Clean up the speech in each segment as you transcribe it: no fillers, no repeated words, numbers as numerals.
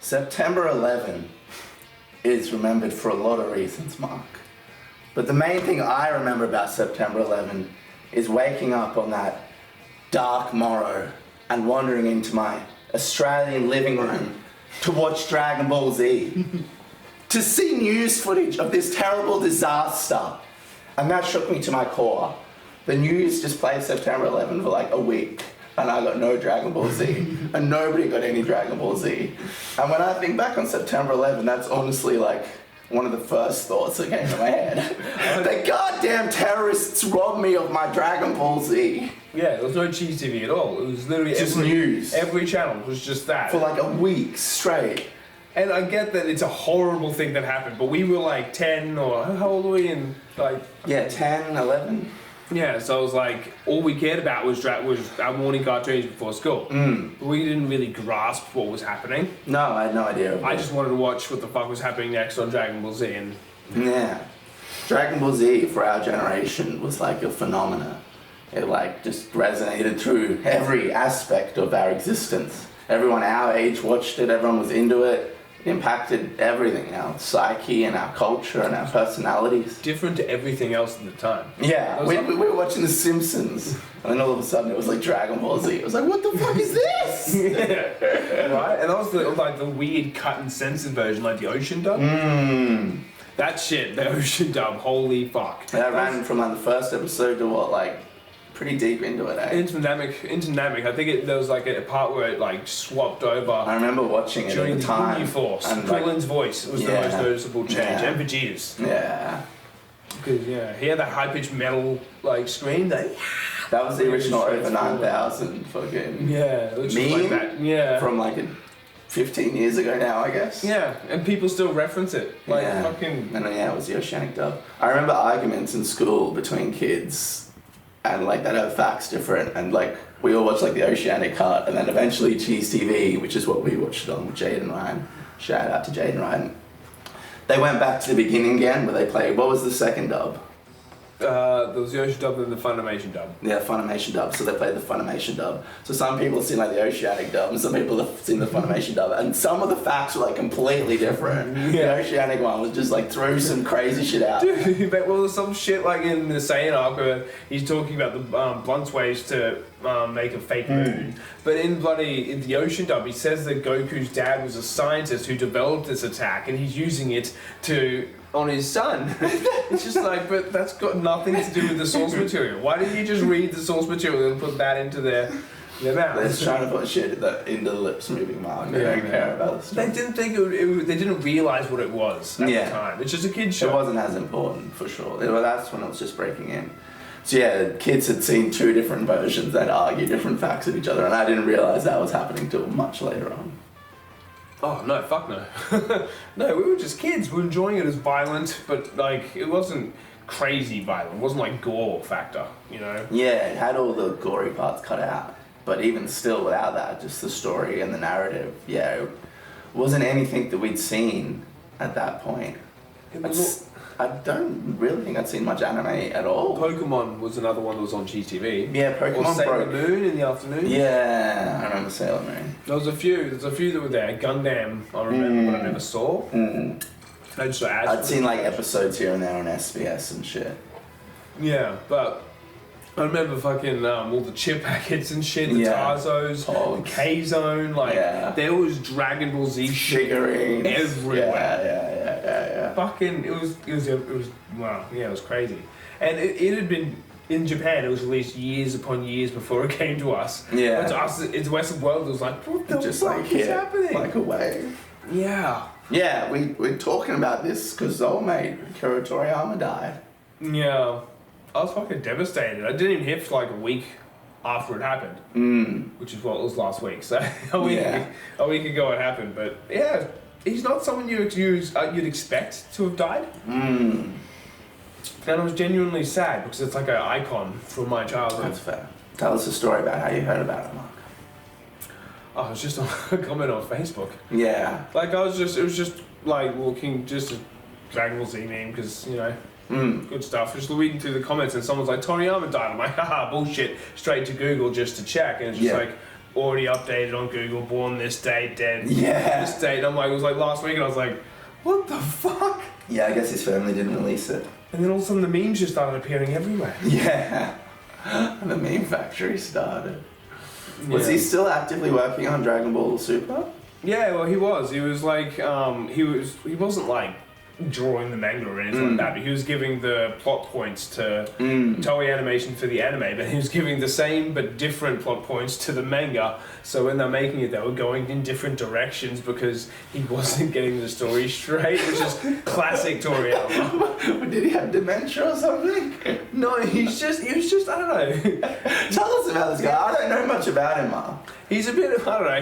September 11 is remembered for a lot of reasons, Mark. But the main thing I remember about September 11 is waking up on that dark morrow and wandering into my Australian living room to watch Dragon Ball Z. To see news footage of this terrible disaster. And that shook me to my core. The news just played September 11 for like a week. And I got no Dragon Ball Z. And nobody got any Dragon Ball Z. And when I think back on September 11, that's honestly like one of the first thoughts that came to my head. The goddamn terrorists robbed me of my Dragon Ball Z. Yeah, there was no cheese TV at all. It was literally just news. Every channel was just that. For like a week straight. And I get that it's a horrible thing that happened, but we were like 10 or how old were we? And like 10, 11. Yeah, so it was like all we cared about was our morning cartoons before school. But we didn't really grasp what was happening. No, I had no idea. I just wanted to watch what the fuck was happening next on Dragon Ball Z. And yeah, Dragon Ball Z for our generation was like a phenomenon. It like just resonated through every aspect of our existence. Everyone our age watched it. Everyone was into it. Impacted everything, our psyche and our culture and our personalities. Different to everything else at the time. Yeah, we were watching The Simpsons, and then all of a sudden it was like Dragon Ball Z. It was like, what the fuck is this? Yeah. Right? And that was the weird cut and censored version, like the Ocean dub. That shit, the Ocean dub, holy fuck. That ran from like the first episode to what, like, pretty deep into it, eh? Into Namek. I think there was like a part where it like swapped over. I remember watching it at the time. During the Force. And Krillin's voice was the most noticeable change. Yeah. And Vegeta's. Yeah. Because he had that high-pitched metal like scream. That was the original over 9,000 fucking meme like that. Yeah. From like 15 years ago now, I guess. Yeah, and people still reference it. Like fucking. And it was the Oceanic dub. I remember arguments in school between kids. And like that have facts different, and like we all watched like the Oceanic cut, and then eventually Cheese TV, which is what we watched on with Jade and Ryan. Shout out to Jade and Ryan. They went back to the beginning again, where they played. What was the second dub? There was the Ocean dub and the Funimation dub. Yeah, Funimation dub. So they played the Funimation dub. So some people have seen like the Oceanic dub, and some people have seen the Funimation dub, and some of the facts were like completely different. Yeah. The Oceanic one was just like threw some crazy shit out. Dude, but well, there's some shit like in the Saiyan arc where he's talking about the blunt ways to make a fake moon. But in the Ocean dub, he says that Goku's dad was a scientist who developed this attack, and he's using it on his son. It's just like, but that's got nothing to do with the source material. Why didn't you just read the source material and put that into their mouths? They're just trying to put shit into the lips moving Mark. They don't care about the story. They didn't think they didn't realise what it was at the time. It's just a kid's show. It wasn't as important, for sure. That's when it was just breaking in. So yeah, kids had seen two different versions that argue different facts of each other, and I didn't realise that was happening till much later on. Oh, no, fuck no. No, we were just kids. We were enjoying it as violent, but, like, it wasn't crazy violent. It wasn't, like, gore factor, you know? Yeah, it had all the gory parts cut out. But even still, without that, just the story and the narrative, it wasn't anything that we'd seen at that point. I don't really think I'd seen much anime at all. Pokemon was another one that was on GTV. Yeah, Pokemon. Or Sailor Moon in the afternoon. Yeah, I remember Sailor Moon. There's a few that were there. Gundam, I remember, but I never saw. I'd seen like episodes here and there on SBS and shit. Yeah, but I remember fucking all the chip packets and shit, the Tarzos, the K-Zone, there was Dragon Ball Z figurines everywhere. Yeah. Fucking, it was wow, yeah, it was crazy. And it had been, in Japan, it was released years upon years before it came to us. Yeah. But to us, in the Western world, it was like, what the fuck is happening? Like a wave. Yeah. Yeah, we're talking about this because old mate Akira Toriyama died. Yeah. I was fucking devastated. I didn't even hear for like a week after it happened. Which is what it was last week. So a week ago it happened. But yeah, he's not someone you'd expect to have died. And I was genuinely sad because it's like an icon from my childhood. That's fair. Tell us a story about how you heard about it, Mark. Oh, it was just a comment on Facebook. Yeah. Like it was just like walking just a Dragon Ball Z meme because, you know, good stuff. Just reading through the comments and someone's like, Toriyama died. I'm like, haha, bullshit. Straight to Google just to check. And it's just like, already updated on Google, born this date, dead this date. And I'm like, it was like last week, and I was like, what the fuck? Yeah, I guess his family didn't release it. And then all of a sudden the memes just started appearing everywhere. Yeah. And the meme factory started. Was he still actively working on Dragon Ball Super? Yeah, well, he was. He was like, he wasn't like drawing the manga or anything like that, but he was giving the plot points to Toei Animation for the anime, but he was giving the same but different plot points to the manga. So when they're making it, they were going in different directions because he wasn't getting the story straight, which is classic Toriyama. Did he have dementia or something? No, he was just, I don't know. Tell us about this guy. I don't know much about him, Mark. He's a bit of, I don't know,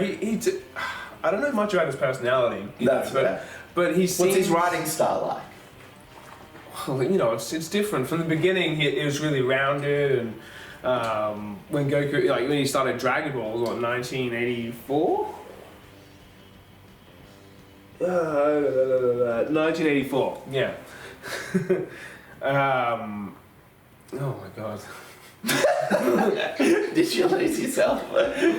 I don't know much about his personality. That's fair. But he seems... What's his writing style like? Well, you know, it's different. From the beginning, it was really rounded, and when Goku, like when he started Dragon Ball, was what, 1984? 1984, yeah. Oh my god. Did you lose yourself?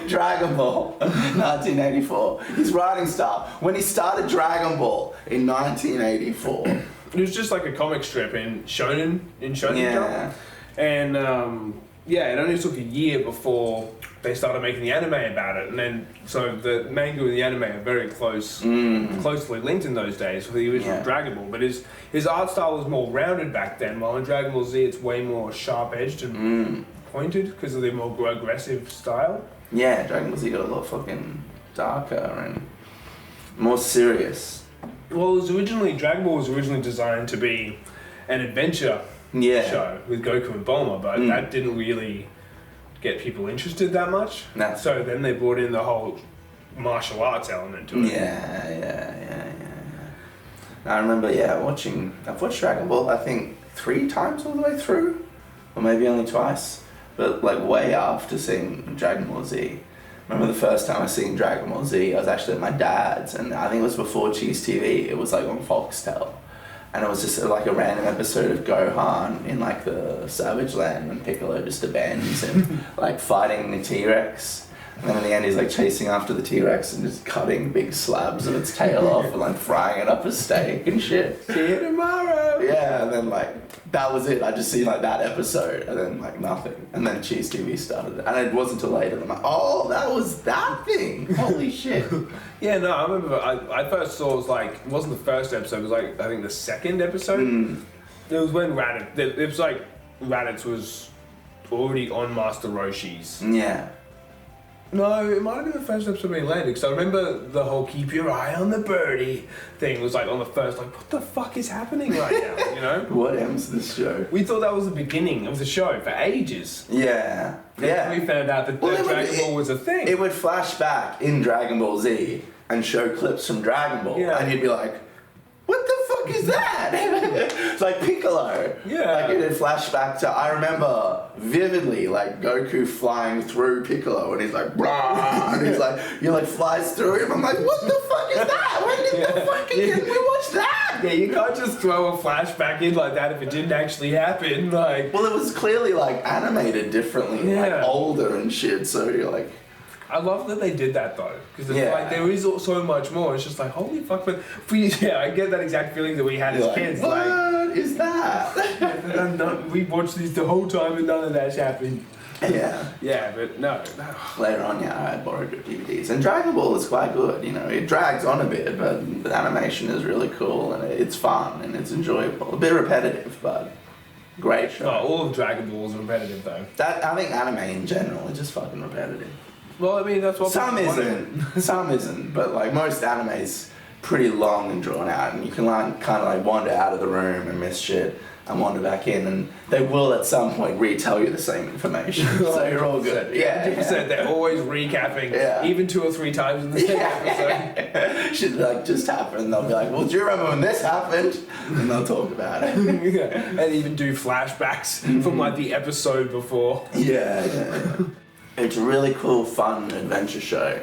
Dragon Ball, 1984. His writing style. When he started Dragon Ball in 1984. It was just like a comic strip in Shonen Jump. And it only took a year before they started making the anime about it. And then, so the manga and the anime are very closely linked in those days for the original Dragon Ball. But his art style was more rounded back then, while in Dragon Ball Z it's way more sharp-edged and pointed because of the more aggressive style. Yeah, Dragon Ball Z got a lot fucking darker and more serious. Well, Dragon Ball was originally designed to be an adventure show with Goku and Bulma, but that didn't really get people interested that much. No. So then they brought in the whole martial arts element to it. Yeah. I remember, I've watched Dragon Ball, I think 3 times all the way through, or maybe only twice, but like way after seeing Dragon Ball Z. Remember the first time I seen Dragon Ball Z, I was actually at my dad's, and I think it was before Cheese TV, it was like on Foxtel. And it was just like a random episode of Gohan in like the Savage Land when Piccolo just abandons him, like fighting the T-Rex. And then in the end he's like chasing after the T-Rex and just cutting big slabs of its tail off and like frying it up as steak and shit. See you tomorrow! Yeah, and then like, that was it. I just seen like that episode and then like nothing. And then Cheese TV started. And it wasn't until later I'm like, oh, that was that thing! Holy shit. Yeah, no, I remember I first saw, it wasn't the first episode, it was like, I think the second episode. It was when Raditz, it was like, Raditz was already on Master Roshi's. Yeah. No, it might have been the first episode we landed, because I remember the whole keep your eye on the birdie thing was like on the first, like, what the fuck is happening right now, you know? What ends this show? We thought that was the beginning of the show for ages. Yeah. Then we found out that Dragon Ball was a thing. It would flash back in Dragon Ball Z and show clips from Dragon Ball, and you'd be like, what the fuck is that? It's like Piccolo. Yeah. Like it would flash back to, I remember vividly, like Goku flying through Piccolo and he's like, brah, and he's like, he like flies through him. I'm like, what the fuck is that? When did the fucking can we watch that? Yeah, you can't just throw a flashback in like that if it didn't actually happen. Like, well, it was clearly like animated differently, like older and shit. So you're like, I love that they did that though, because it's like there is so much more. It's just like, holy fuck! But I get that exact feeling that we had as kids. What is that? We watched these the whole time and none of that's happened. Yeah, but no. Later on, I borrowed your DVDs, and Dragon Ball is quite good. You know, it drags on a bit, but the animation is really cool and it's fun and it's enjoyable. A bit repetitive, but great show. Oh, all of Dragon Ball is repetitive though. I think anime in general is just fucking repetitive. Well, I mean, that's what some isn't, but like most anime's pretty long and drawn out, and you can like kind of like wander out of the room and miss shit and wander back in, and they will at some point retell you the same information, so you're all good. Yeah, 100%. They're always recapping, even 2 or 3 times in the same episode. Shit like just happened. They'll be like, "Well, do you remember when this happened?" And they'll talk about it. And even do flashbacks from like the episode before. Yeah. It's a really cool, fun adventure show,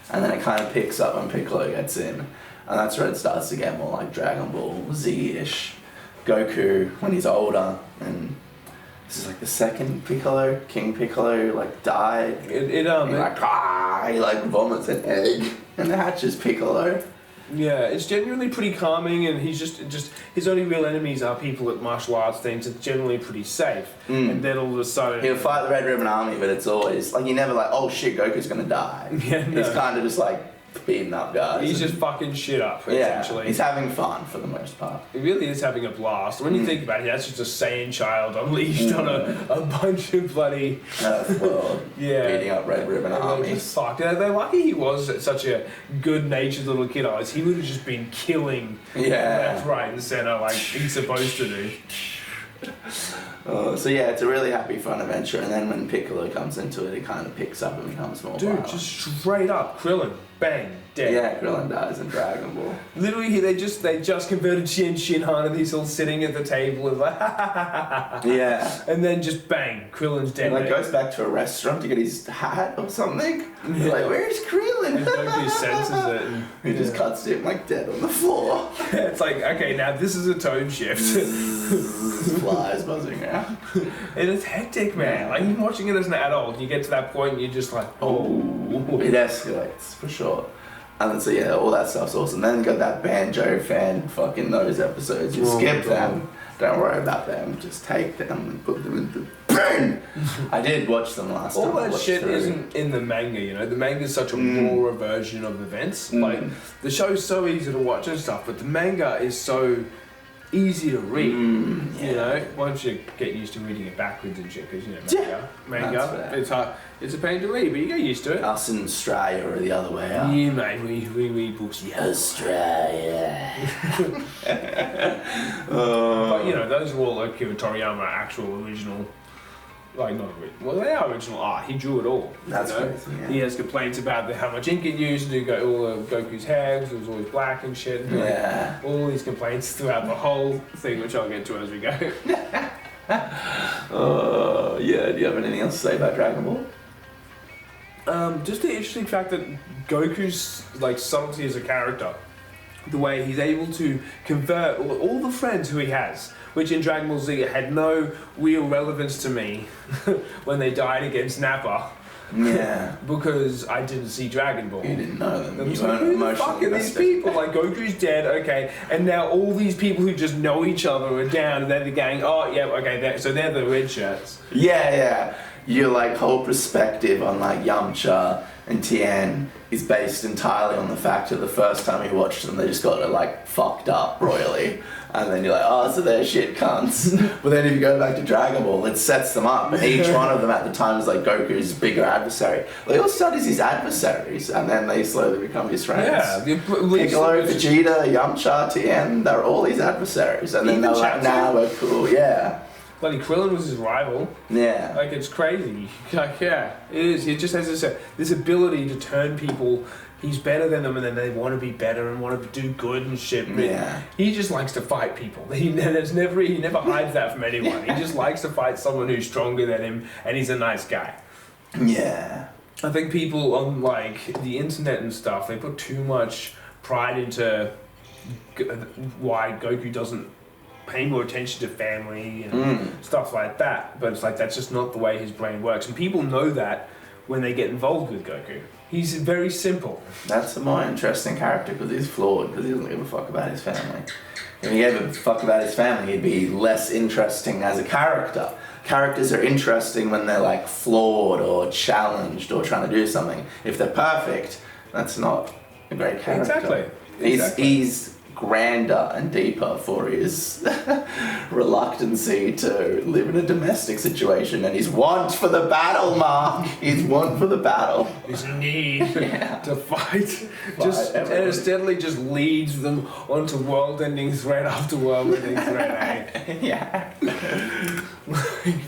and then it kind of picks up when Piccolo gets in, and that's where it starts to get more like Dragon Ball Z-ish. Goku when he's older, and this is like the second Piccolo, King Piccolo, like died. He like vomits an egg and hatches Piccolo. Yeah, it's genuinely pretty calming, and he's just his only real enemies are people at martial arts things. It's generally pretty safe, and then all of a sudden he'll fight the Red Ribbon Army, but it's always like he never like, oh shit, Goku's gonna die. Yeah, no. He's kind of just like beating up guys. He's just fucking shit up, essentially. He's having fun for the most part. He really is having a blast. When you think about it, that's just a Saiyan child unleashed on a bunch of bloody beating up Red Ribbon Army. Just fucked. They're lucky he was such a good-natured little kid. Otherwise, he would have just been killing left, right, and center like he's supposed to do. So yeah, it's a really happy, fun adventure, and then when Piccolo comes into it, it kind of picks up and becomes more violent. Just straight up, Krillin, bang, dead. Yeah, Krillin dies in Dragon Ball. Literally, they just converted Shinhan, and he's all sitting at the table and like, yeah, and then just bang, Krillin's dead. He like goes back to a restaurant to get his hat or something. He's like, "Where's Krillin?" And Goku senses it, and he just cuts him like dead on the floor. It's like, okay, now this is a tone shift. Flies buzzing around. And it's hectic, man. Like, even watching it as an adult, you get to that point and you're just like, oh. It escalates, for sure. And then, so yeah, all that stuff's awesome. Then you got that Banjo fan fucking those episodes. You skip them. Don't worry about them. Just take them and put them into burn. I did watch them last time. All that shit isn't in the manga, you know. The manga is such a rawer version of events. Like, the show's so easy to watch and stuff, but the manga is so easy to read, you know, once you get used to reading it backwards and shit, because, you know, manga it's hard, it's a pain to read, but you get used to it. Us in Australia are the other way up. Yeah, mate, we read books. Australia. But, you know, those are all Akira Toriyama actual original, like, not original, well, they are original art, he drew it all. That's crazy, He has complaints about how much ink it used to go all of Goku's hair, because it was always black and shit. Yeah. All these complaints throughout the whole thing, which I'll get to as we go. Do you have anything else to say about Dragon Ball? Just the interesting fact that Goku's like subtlety as a character, the way he's able to convert all the friends who he has, which in Dragon Ball Z had no real relevance to me when they died against Nappa. Yeah. Because I didn't see Dragon Ball. You didn't know them. You weren't who the fuck are these people? Like, Goku's dead, okay, and now all these people who just know each other are down, and they're the gang, oh, yeah, okay, so they're the red shirts. Yeah. Your, like, whole perspective on, like, Yamcha and Tien is based entirely on the fact that the first time you watched them, they just got, like, fucked up royally. And then you're like, oh, so they're shit cunts. But then if you go back to Dragon Ball, it sets them up. And each one of them at the time is like Goku's bigger adversary. Well, he all started as his adversaries, and then they slowly become his friends. Yeah. Piccolo, Vegeta, Yamcha, Tien, they're all his adversaries. And then they're like, nah, we're cool, yeah. Bloody Krillin was his rival. Yeah. Like, it's crazy. Like, yeah, it is. He just has this ability to turn people. He's better than them, and then they want to be better and want to do good and shit. But he just likes to fight people. He never hides that from anyone. He just likes to fight someone who's stronger than him, and he's a nice guy. Yeah. I think people on, like, the internet and stuff, they put too much pride into why Goku doesn't pay more attention to family and stuff like that. But it's like, that's just not the way his brain works. And people know that when they get involved with Goku. He's very simple. That's a more interesting character because he's flawed, because he doesn't give a fuck about his family. If he gave a fuck about his family, he'd be less interesting as a character. Characters are interesting when they're like flawed or challenged or trying to do something. If they're perfect, that's not a great character. Exactly. He's grander and deeper for his reluctancy to live in a domestic situation and his want for the battle, Mark. His want for the battle. His need to fight. And it steadily just leads them onto world-ending threat after world-ending threat. Yeah.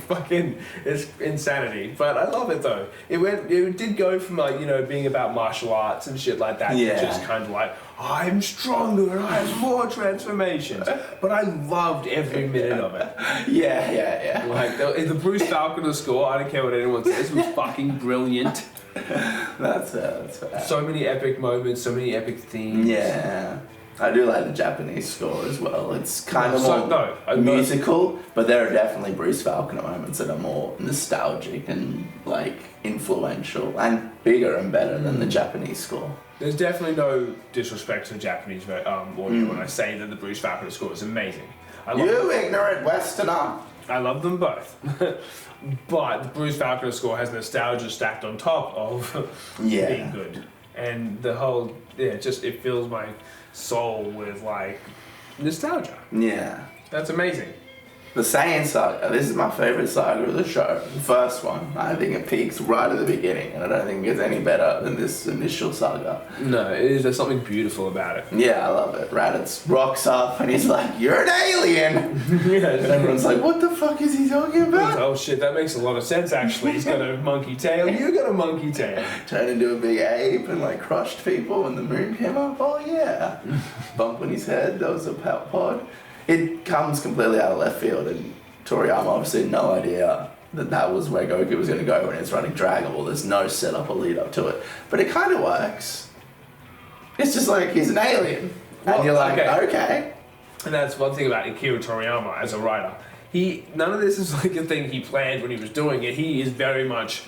Fucking, it's insanity. But I love it though. It did go from like, you know, being about martial arts and shit like that to just kind of like, I'm stronger and I have more transformations. But I loved every minute of it. Yeah. Like, the Bruce Falconer score, I don't care what anyone says, was fucking brilliant. That's fair. So many epic moments, so many epic themes. Yeah. I do like the Japanese score as well. It's kind of more musical, but there are definitely Bruce Falconer moments that are more nostalgic and like influential and bigger and better than the Japanese score. There's definitely no disrespect to the Japanese audio when I say that the Bruce Falconer score is amazing. Ignorant Westerner! I love them both. But the Bruce Falconer score has nostalgia stacked on top of being good. And the whole, it fills my soul with like nostalgia. Yeah. That's amazing. The Saiyan saga, this is my favourite saga of the show. The first one, I think it peaks right at the beginning, and I don't think it gets any better than this initial saga. No, there's something beautiful about it. Yeah, I love it. Raditz rocks up and he's like, "You're an alien!" And everyone's like, "What the fuck is he talking about?" Oh shit, that makes a lot of sense actually. He's got a monkey tail, you got a monkey tail. Turned into a big ape and like crushed people when the moon came up. Oh yeah. Bump on his head, that was a pod. It comes completely out of left field, and Toriyama obviously had no idea that was where Goku was going to go when he was running Dragon Ball. There's no setup or lead up to it. But it kind of works. It's just like he's an alien. And you're like, okay. And that's one thing about Akira Toriyama as a writer. None of this is like a thing he planned when he was doing it. He is very much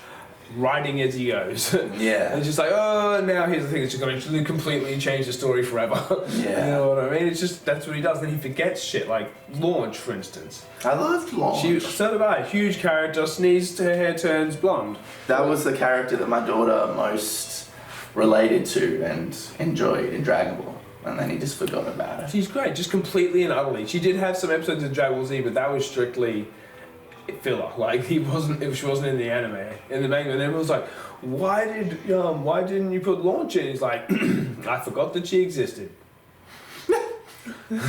writing as he goes. Yeah. And it's just like, oh, now here's the thing that's just going to completely change the story forever. Yeah. You know what I mean? It's just, that's what he does. Then he forgets shit, like Launch, for instance. I loved Launch. So did I. Huge character, sneezed, her hair turns blonde. That was the character that my daughter most related to and enjoyed in Dragon Ball. And then he just forgot about it. She's great, just completely and utterly. She did have some episodes of Dragon Ball Z, but that was strictly filler. Like she wasn't in the anime, in the manga. And everyone was like, why didn't you put Launch in? He's like, I forgot that she existed. Did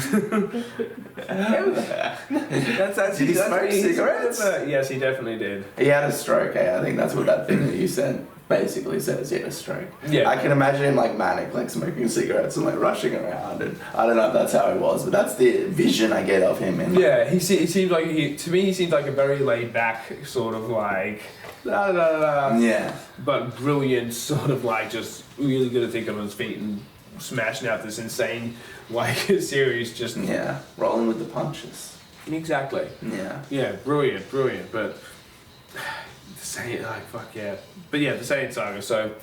he smoke cigarettes? Yes, he definitely did. He had a stroke, I think that's what that thing that you said basically says. He had a stroke. Yeah. I can imagine him like manic, like smoking cigarettes and like rushing around, and I don't know if that's how he was, but that's the vision I get of him. Yeah, he seemed like he seemed like a very laid back sort of like yeah, but brilliant sort of like just really good at thinking on his feet and smashing out this insane like series. Just rolling with the punches. Exactly. Yeah, brilliant, but the Saiyan, like fuck yeah, but yeah, the Saiyan saga. So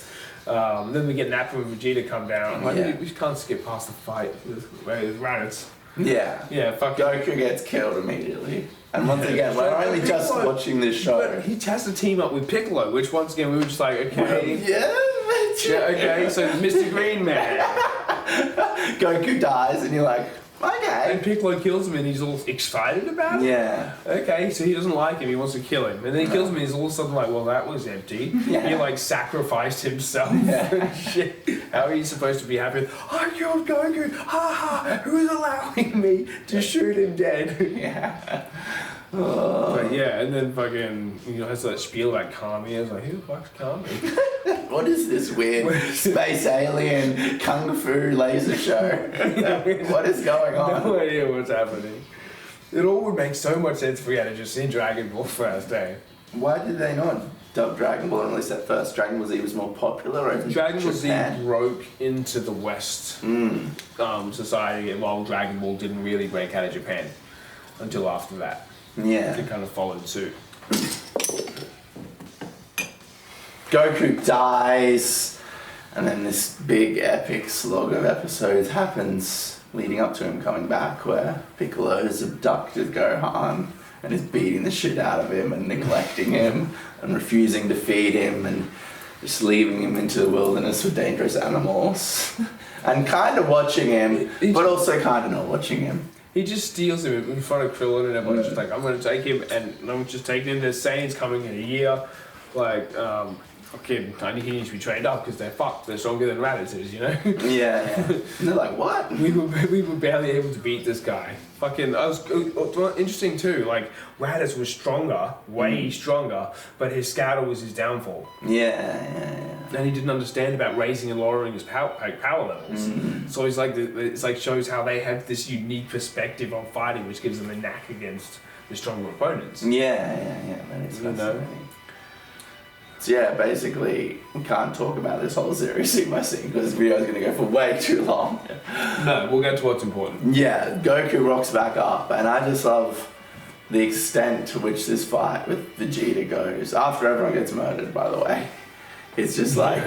then we get Nappa and Vegeta come down. Like, we can't skip past the fight with Raditz. Yeah, fuck Goku gets killed immediately. And once again, we're only just watching this show. But he has to team up with Piccolo, which once again we were just like, okay. Okay, so Mr. Green Man. Goku dies and you're like, okay. And Piccolo kills him and he's all excited about it? Yeah. Okay, so he doesn't like him, he wants to kill him. And then he kills him and he's all of a sudden like, well, that was empty. Yeah. He like sacrificed himself. Yeah. Shit. How are you supposed to be happy with, I killed Goku, ha ha, who's allowing me to shoot him dead? Yeah. But yeah, and then fucking, has that spiel about Kami. I was like, who the fuck's Kami? What is this weird space alien kung fu laser show? What is going on? No idea what's happening. It all would make so much sense if we had to just see Dragon Ball first, eh? Why did they not dub Dragon Ball, at least at first? Dragon Ball Z was more popular over Dragon Ball Japan. Z broke into the West society, while Dragon Ball didn't really break out of Japan until after that. Yeah. It kind of followed suit. Goku dies, and then this big epic slog of episodes happens leading up to him coming back, where Piccolo has abducted Gohan and is beating the shit out of him and neglecting him and refusing to feed him and just leaving him into the wilderness with dangerous animals and kind of watching him, but also kind of not watching him. He just steals him in front of Krillin and everyone's just like, I'm going to take him and I'm just taking him. There's Saiyans coming in a year. Like, fucking, he needs to be trained up because they're fucked. They're stronger than Raditz is, Yeah. And they're like, what? We were barely able to beat this guy. Fucking, interesting too, like, Raditz was stronger, way stronger, but his scouter was his downfall. Yeah. And he didn't understand about raising and lowering his power levels. So he's like, it's like shows how they have this unique perspective on fighting, which gives them a knack against the stronger opponents. Yeah. That is fascinating. So yeah, basically, we can't talk about this whole series scene by scene because this video is going to go for way too long. No, we'll get to what's important. Yeah, Goku rocks back up, and I just love the extent to which this fight with Vegeta goes. After everyone gets murdered, by the way. It's just like,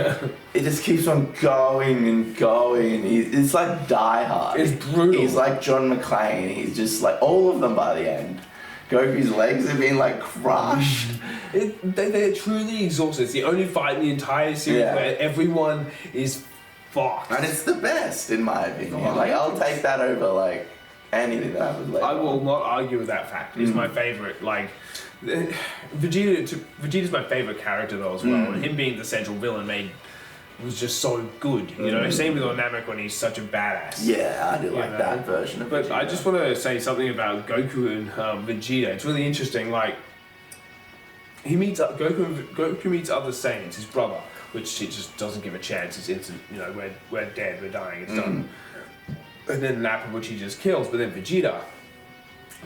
it just keeps on going and going. It's like Die Hard. It's brutal. He's like John McClane. He's just like, all of them by the end. Goku's legs have been like crushed. They're truly exhausted. It's the only fight in the entire series where everyone is fucked. And it's the best, in my opinion. Like, I'll take that over, like, anything that happens later. I will not argue with that fact. He's my favorite. Like, Vegeta's my favorite character though as well, and him being the central villain was just so good. You know, same with Namek when he's such a badass. Yeah, I do like that version of But Vegeta. I just want to say something about Goku and Vegeta. It's really interesting. Like, he meets Goku meets other Saiyans, his brother, which he just doesn't give a chance. It's instant. You know, we're dead, we're dying, it's done. And then Nappa, which he just kills. But then Vegeta,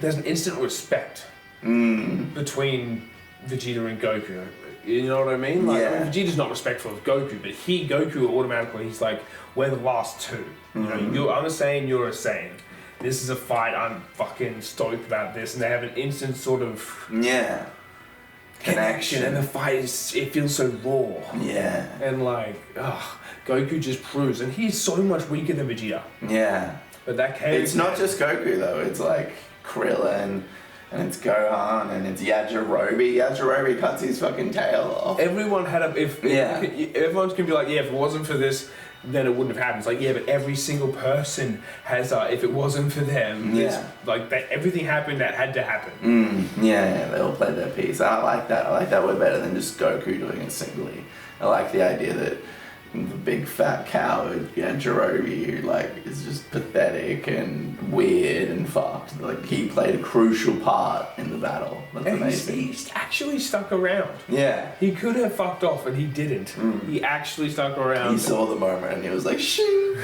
there's an instant respect between Vegeta and Goku. You know what I mean? Like, I mean, Vegeta's not respectful of Goku, but Goku automatically, he's like, we're the last two. You know, I'm a Saiyan, you're a Saiyan. This is a fight, I'm fucking stoked about this. And they have an instant sort of connection. And the fight it feels so raw. Yeah. And like, Goku just proves, and he's so much weaker than Vegeta. Yeah. But that case, it's not just Goku though, it's like Krillin, and it's Gohan, and it's Yajirobe. Yajirobe cuts his fucking tail off. Everyone had everyone's gonna be like, yeah, if it wasn't for this, then it wouldn't have happened. It's like, yeah, but every single person has, if it wasn't for them, like that, everything happened that had to happen. Yeah, they all played their piece. I like that. I like that way better than just Goku doing it singly. I like the idea that the big fat coward Yajirobe, who like is just pathetic and weird and fucked. Like, he played a crucial part in the battle. That's amazing. He's actually stuck around. Yeah. He could have fucked off, and he didn't. He actually stuck around. He saw the moment and he was like, shing.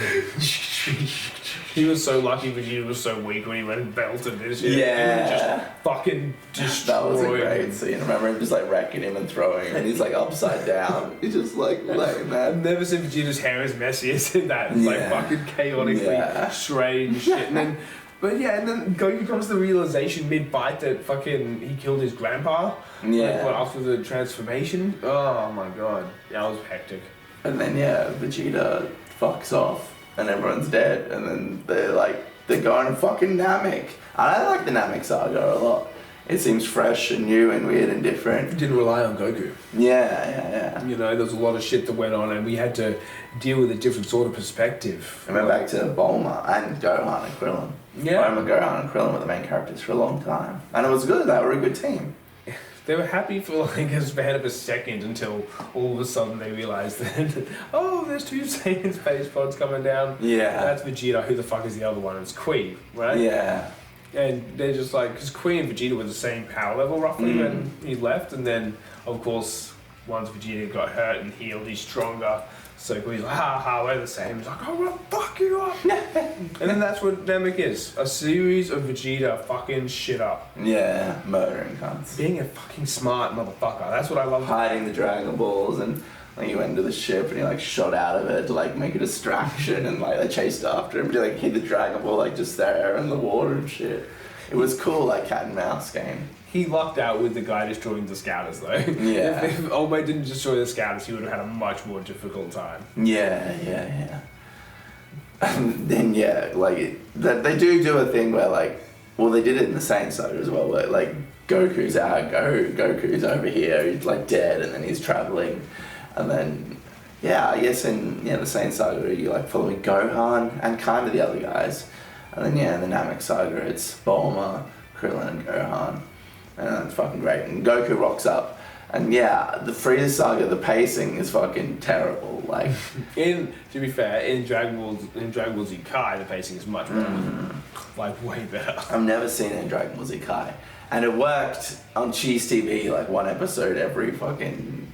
He was so lucky Vegeta was so weak when he went and belted this shit. Yeah. He just fucking destroyed That was a great him. scene. I remember him just like wrecking him and throwing him, and he's like upside down. He's just like I've that. never seen Vegeta's hair as messy as in that. It's like fucking chaotically strange shit. And then, and then Goku comes to the realization mid-fight that fucking he killed his grandpa. Yeah. Like, after the transformation. Oh my god. That was hectic. And then Vegeta fucks off and everyone's dead, and then they're going fucking Namek. I like the Namek saga a lot. It seems fresh and new and weird and different. It didn't rely on Goku. Yeah. You know, there was a lot of shit that went on, and we had to deal with a different sort of perspective. I went back to Bulma and Gohan and Krillin. Yeah. I remember Gohan and Krillin were the main characters for a long time. And it was good, they were a good team. They were happy for like a span of a second until all of a sudden they realized that, oh, there's two Saiyan space pods coming down. Yeah. That's Vegeta. Who the fuck is the other one? It's Kui, right? Yeah. And they're just like, because Kui and Vegeta were the same power level roughly when he left, and then of course once Vegeta got hurt and healed, he's stronger. So Kui's like, we're the same. He's like, I'm gonna fuck you up. And then that's what Namek is. A series of Vegeta fucking shit up. Yeah, murdering cunts. Being a fucking smart motherfucker. That's what I love. Hiding the Dragon Balls, and like he went into the ship and he like shot out of it to like make a distraction, and like they chased after him, but he like hid the Dragon Ball like just there in the water and shit. It was cool, like cat and mouse game. He lucked out with the guy destroying the scouters though. Yeah. If Old Mate didn't destroy the scouters, he would have had a much more difficult time. Yeah. And then they do a thing where they did it in the same saga as well, where like Goku's Goku's over here, he's like dead, and then he's traveling, and then I guess in the same saga you like following Gohan and kind of the other guys, and then in the Namek saga it's Bulma, Krillin, and Gohan. And that's fucking great. And Goku rocks up. And the Frieza saga, the pacing is fucking terrible. Like, to be fair, in Dragon Ball Z Kai, the pacing is much better. Like, way better. I've never seen it in Dragon Ball Z Kai. And it worked on Cheese TV, like one episode every fucking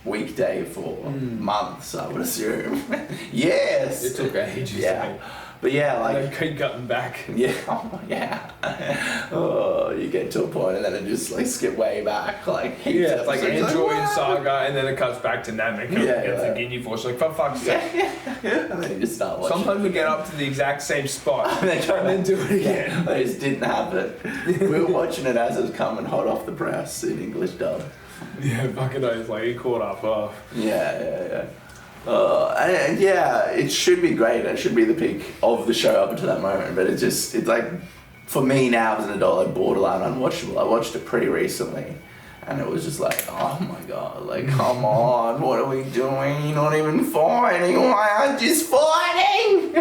weekday for months, I would assume. Yes! It took ages. Yeah. But yeah, And like, they keep cutting back. yeah, oh, yeah. Oh, you get to a point and then it just like skip way back, like heaps Yeah, of it's like episodes, Android "What?" Saga, and then it cuts back to Namek against the Ginyu Force. Like, for fuck's sake. And then you just start watching. Sometimes we get up to the exact same spot And they try and then do it again. Yeah, they just didn't happen. We were watching it as it was coming hot off the press in English dub. Yeah, fucking knows, like, he caught up. Oh. Yeah. And yeah, it should be great. It should be the peak of the show up until that moment. But it's like, for me now as an adult, like borderline unwatchable. I watched it pretty recently. And it was just like, oh my god, like, come on, what are we doing? You're not even fighting. Why aren't you fighting?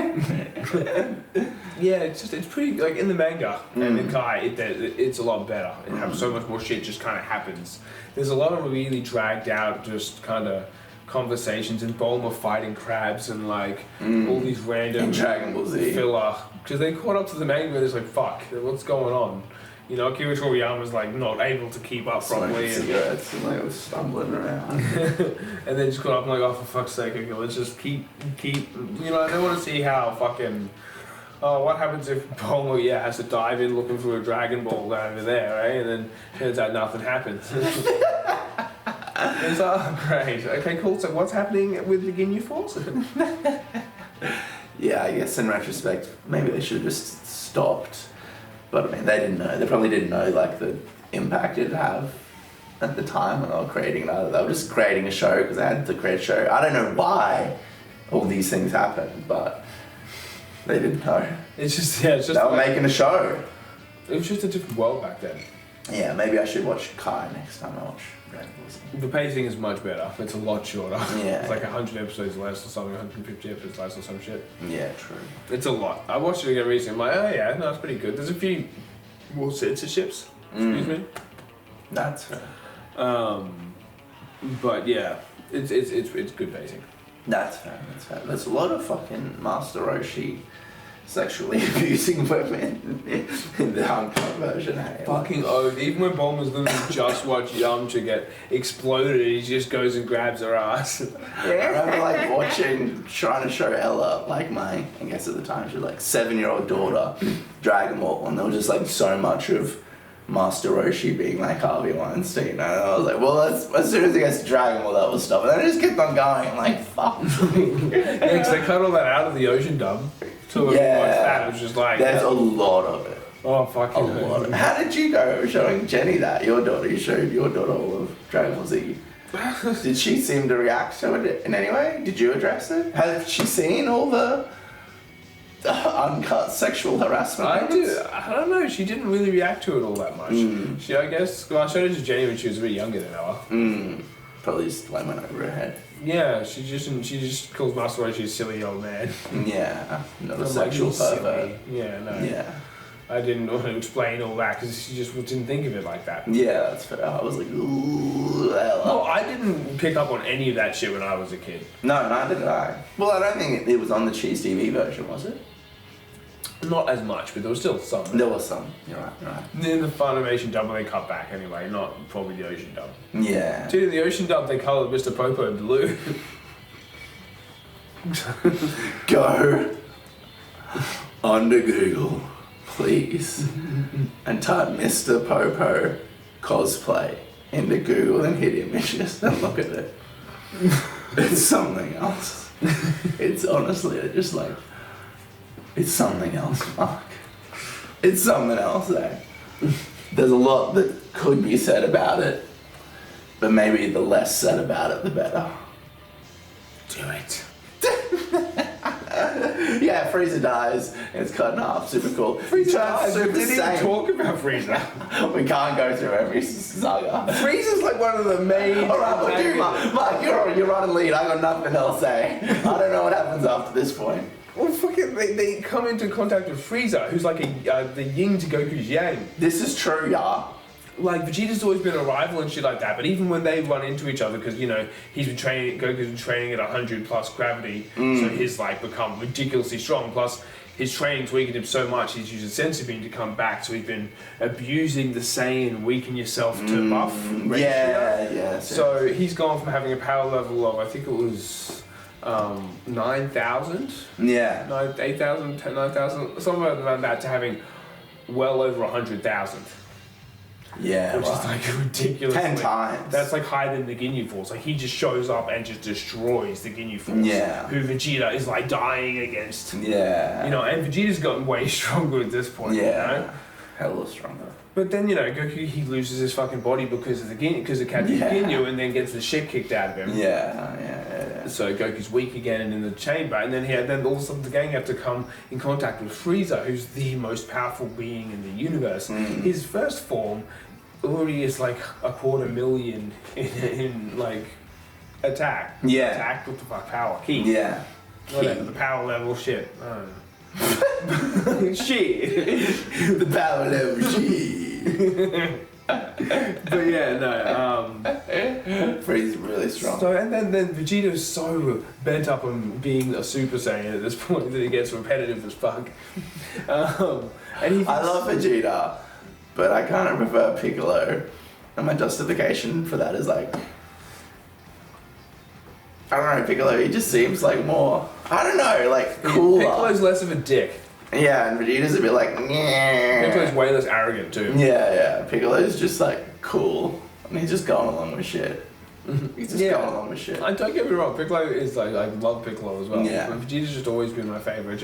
Yeah, it's pretty, like, in the manga and in Kai, it's a lot better. It has so much more shit just kind of happens. There's a lot of really dragged out, just kind of conversations, and Bulma fighting crabs and, like, all these random In Dragon Ball Z. filler. Because they caught up to the manga and it's like, fuck, what's going on? You know, Akira Toriyama's like not able to keep up properly. Smoking cigarettes and like was stumbling around. And then just caught up and like, oh, for fuck's sake, okay, let's just keep, you know, I don't want to see how fucking, what happens if Bulma, has to dive in looking for a Dragon Ball over there, right? And then turns out nothing happens. It's great. Okay, cool. So what's happening with the Ginyu Force? Yeah, I guess in retrospect, maybe they should have just stopped. But I mean, they didn't know. They probably didn't know like the impact it'd have at the time when they were creating it. They were just creating a show because they had to create a show. I don't know why all these things happened, but they didn't know. It's just they were making a show. It was just a different world back then. Yeah, maybe I should watch Kai next time I watch Dragon Ball Z. The pacing is much better. It's a lot shorter. Yeah. It's like 100 episodes less or something, 150 episodes less or some shit. Yeah, true. It's a lot. I watched it again recently. I'm like, oh yeah, no, it's pretty good. There's a few more censorships. Excuse me. That's fair. But yeah, it's good pacing. That's fair. There's a lot of fucking Master Roshi sexually abusing women in the uncut version. Hey? Fucking oath. Even when Bulma's literally just watched Yamcha get exploded, he just goes and grabs her ass. Yeah. I remember like trying to show Ella, like I guess at the time she was like 7-year-old daughter, Dragon Ball, and there was just like so much of Master Roshi being like Harvey Weinstein, and I was like, well, as soon as he gets to Dragon Ball, that will stop. And then it just kept on going. I'm like, fuck. Yeah, because they cut all that out of the ocean dub. So watch that, it was just like... There's a lot of it. Oh, fucking a lot of it. How did you go showing Jenny that? Your daughter, you showed your daughter all of Dragon Ball Z. Did she seem to react to it in any way? Did you address it? Has she seen all the uncut sexual harassment? I don't know. She didn't really react to it all that much. She, I guess, I showed it to Jenny when she was a bit younger than Ella. Probably just like went over her head. Yeah, she just calls Master Roshi a silly old man. Yeah, not a sexual pervert. Yeah, no. Yeah. I didn't want to explain all that because she just didn't think of it like that. Yeah, that's fair. I was like, ooh, Ella. No, I didn't pick up on any of that shit when I was a kid. No, neither did I. Well, I don't think it was on the Cheese TV version, was it? Not as much, but there was still some. There was some. You're right. In the Funimation dub, they cut back anyway, not probably the Ocean dub. Yeah. Dude, in the Ocean dub, they coloured Mr. Popo blue. Go under Google, please, and type Mr. Popo cosplay into Google and hit images and look at it. It's something else. It's honestly just like, it's something else, Mark. It's something else, eh? There's a lot that could be said about it, but maybe the less said about it, the better. Do it. Yeah, Frieza dies, and it's cut in half, super cool. Frieza dies, we didn't even Saiyan. talk about Frieza. We can't go through every saga. Frieza's like one of the main... Alright, well, dude, Mark, you're running lead, I got nothing else to say. I don't know what happens after this point. Well, fucking, they come into contact with Frieza, who's like the yin to Goku's yang. This is true, yeah. Like, Vegeta's always been a rival and shit like that, but even when they run into each other, because, you know, Goku's been training at 100 plus gravity, so he's, like, become ridiculously strong, plus his training's weakened him so much, he's using Senzu Bean to come back, so he's been abusing the Saiyan weaken yourself to buff ratio. Yeah. So he's gone from having a power level of, I think it was 9,000, Yeah. 8,000, 9,000, somewhere around that, to having well over 100,000. Yeah. Which is like ridiculous. 10 times. That's like higher than the Ginyu Force. Like he just shows up and just destroys the Ginyu Force. Yeah. Who Vegeta is like dying against. Yeah. You know, and Vegeta's gotten way stronger at this point. Yeah. You know? Hella stronger. But then, you know, Goku, he loses his fucking body because of the Ginyu, because of Captain Ginyu, and then gets the shit kicked out of him. Yeah. So Goku's weak again and in the chamber, and then all of a sudden the gang have to come in contact with Frieza, who's the most powerful being in the universe. His first form already is like 250,000 in like attack. Yeah. Attack, what the fuck, power, ki. Yeah. Whatever, the power level shit. I don't know. Shit. The power level shit. But yeah, no. Frieza's really strong. So and then Vegeta's so bent up on being a Super Saiyan at this point that he gets repetitive as fuck. And I love Vegeta, but I kind of prefer Piccolo, and my justification for that is like, I don't know, Piccolo, he just seems like more, I don't know, like cooler. Piccolo's less of a dick. Yeah, and Vegeta's a bit like, yeah. Piccolo's way less arrogant too. Yeah. Piccolo's just like cool, and he's just going along with shit. He's just going along with shit. And don't get me wrong, Piccolo is like, I love Piccolo as well. Yeah. But Vegeta's just always been my favourite.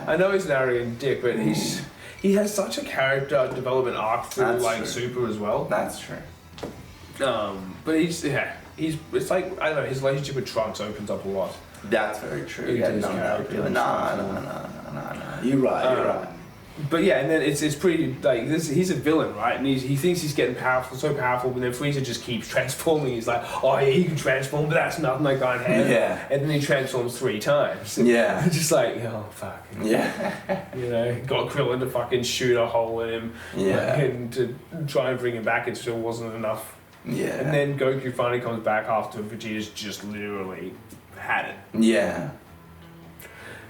I know he's an arrogant dick, but he has such a character development arc through That's true. Super as well. That's true. But it's like, I don't know, his relationship with Trunks opens up a lot. That's very true. Into Yeah, his no. You're right. But yeah, and then it's pretty like this. He's a villain, right? And he thinks he's getting so powerful, but then Frieza just keeps transforming. He's like, oh yeah, he can transform, but that's nothing like Iron Hand. Yeah. And then he transforms 3 times. Yeah. Just like, oh fuck. Yeah. You know, got Krillin to fucking shoot a hole in him. Yeah. And to try and bring him back, it still wasn't enough. Yeah. And then Goku finally comes back after Vegeta's just literally had it. Yeah.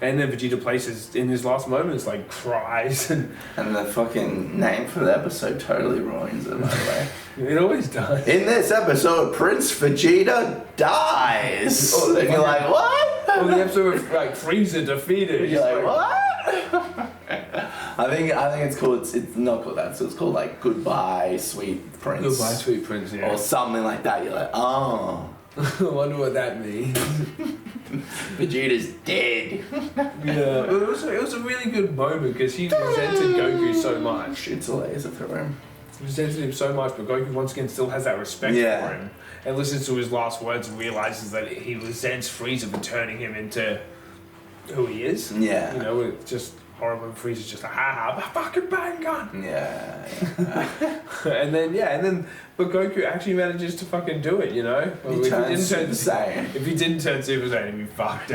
And then Vegeta places in his last moments, like cries, and the fucking name for the episode totally ruins it, by the way. It always does. In this episode, Prince Vegeta dies. And you're like, what? Well, the episode of like Frieza defeated. You're like, what? I think it's called. It's not called that. So it's called like Goodbye, Sweet Prince. Goodbye, Sweet Prince. Yeah. Or something like that. You're like, oh. I wonder what that means. Vegeta's dead. Yeah, it was a really good moment because he resented Goku so much. Shoots a laser through him. He resented him so much, but Goku once again still has that respect for him and listens to his last words and realizes that he resents Frieza for turning him into who he is. Yeah. You know, it's just horrible. Frieza's just like, ha ha, fucking bang gun. Yeah. But Goku actually manages to fucking do it, you know? Well, if he didn't turn Super Saiyan. If he didn't turn Super Saiyan, he'd be fucked.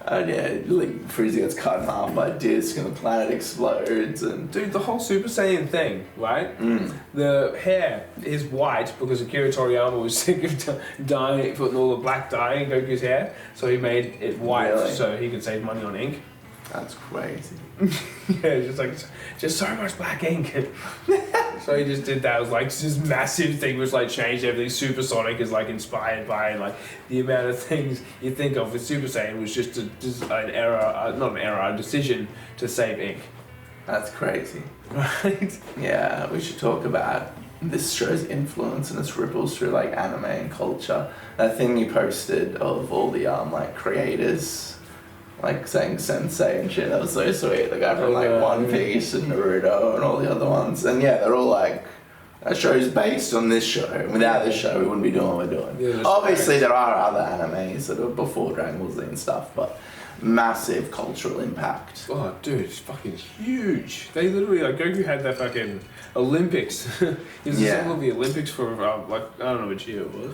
And yeah, like Frieza gets cut in half by a disc and the planet explodes and... Dude, the whole Super Saiyan thing, right? The hair is white because Akira Toriyama was sick of dyeing, putting all the black dye in Goku's hair, so he made it white so he could save money on ink. That's crazy. Yeah, just so much black ink. So he just did that. It was like this massive thing which like changed everything. Supersonic is like inspired by, and like the amount of things you think of with Super Saiyan was just an error, not an error, a decision to save ink. That's crazy. Right? Yeah, we should talk about this show's influence and its ripples through like anime and culture. That thing you posted of all the like creators like saying sensei and shit, that was so sweet. The guy from like One Piece and Naruto and all the other ones. And yeah, they're all like, that show's based on this show. And without this show, we wouldn't be doing what we're doing. Yeah, obviously, there are other animes that are before Dragon Ball Z and stuff, but massive cultural impact. Oh, dude, it's fucking huge. They literally, like, Goku had that fucking Olympics. He was in the Olympics for, like, I don't know what year it was.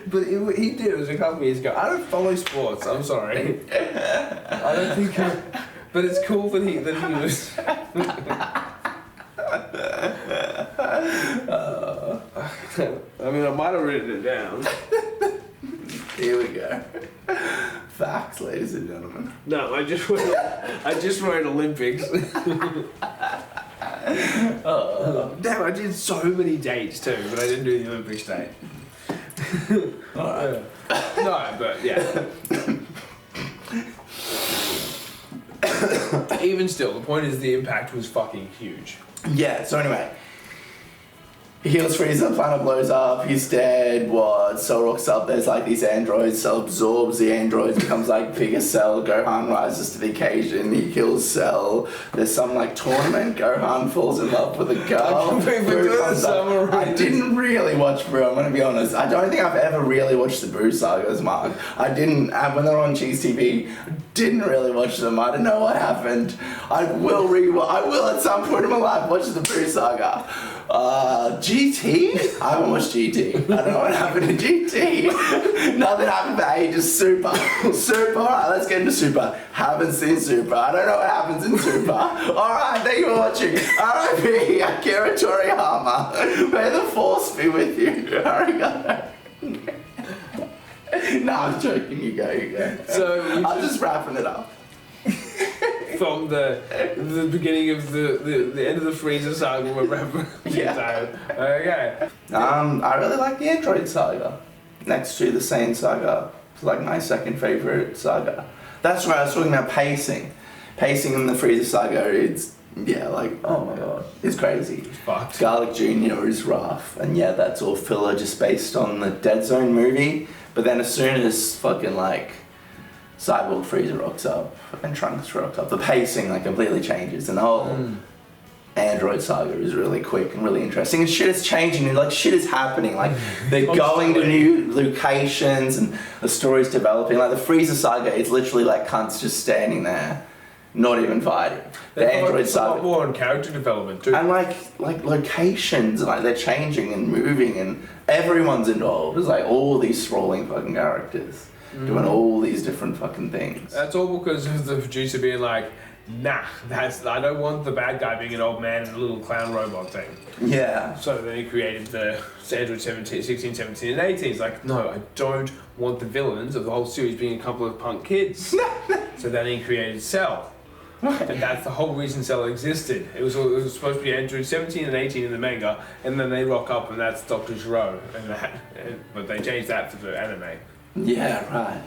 But he did. It was a couple of years ago. I don't follow sports. I'm sorry. I don't think. But it's cool that he was. I mean, I might have written it down. Here we go. Facts, ladies and gentlemen. No, I just wrote Olympics. Damn, I did so many dates too, but I didn't do the Olympics date. Alright. No, but yeah. Even still, the point is the impact was fucking huge. Yeah, so anyway. He heals Frieza, planet blows up, he's dead, Cell rocks up, there's like these androids, Cell absorbs the androids, becomes like bigger Cell, Gohan rises to the occasion, he kills Cell, there's some like tournament, Gohan falls in love with a girl. I didn't really watch Boo, I'm gonna be honest. I don't think I've ever really watched the Boo sagas, Mark. I didn't, when they were on Cheese TV, didn't really watch them, I don't know what happened. I will at some point in my life watch the Boo saga. GT? I haven't watched GT. I don't know what happened to GT. Nothing happened for ages. Super. Alright, let's get into Super. Haven't seen Super. I don't know what happens in Super. Alright, thank you for watching. R.I.P. Akira Toriyama. May the force be with you. Arigato. No, I'm joking. You go. So I'm just wrapping it up. From the beginning of the end of the Frieza saga, we're wrapping Yeah. Okay. I really like the Android saga. Next to the Saiyan saga. It's like my second favorite saga. That's right, I was talking about pacing. Pacing in the Frieza saga, it's, yeah, like, oh my god, it's crazy. It's fucked. Garlic Jr. is rough. And yeah, that's all filler just based on the Dead Zone movie. But then as soon as fucking like Cyborg Frieza rocks up and Trunks rocks up, the pacing like completely changes, and the whole Android saga is really quick and really interesting, and shit is changing and like shit is happening, like they're going to new locations and the story's developing. Like the Frieza saga is literally like cunts just standing there not even fighting. The Android saga, a lot more on character development too, and like locations, and like they're changing and moving and everyone's involved. There's like all these sprawling fucking characters doing all these different fucking things. That's all because of the producer being like, nah, I don't want the bad guy being an old man and a little clown robot thing. Yeah. So then he created the Android 16, 17, and 18. He's like, no, I don't want the villains of the whole series being a couple of punk kids. So then he created Cell. And that's the whole reason Cell existed. It was supposed to be Android 17 and 18 in the manga, and then they rock up and that's Dr. Gero. But they changed that for the anime. Yeah, right.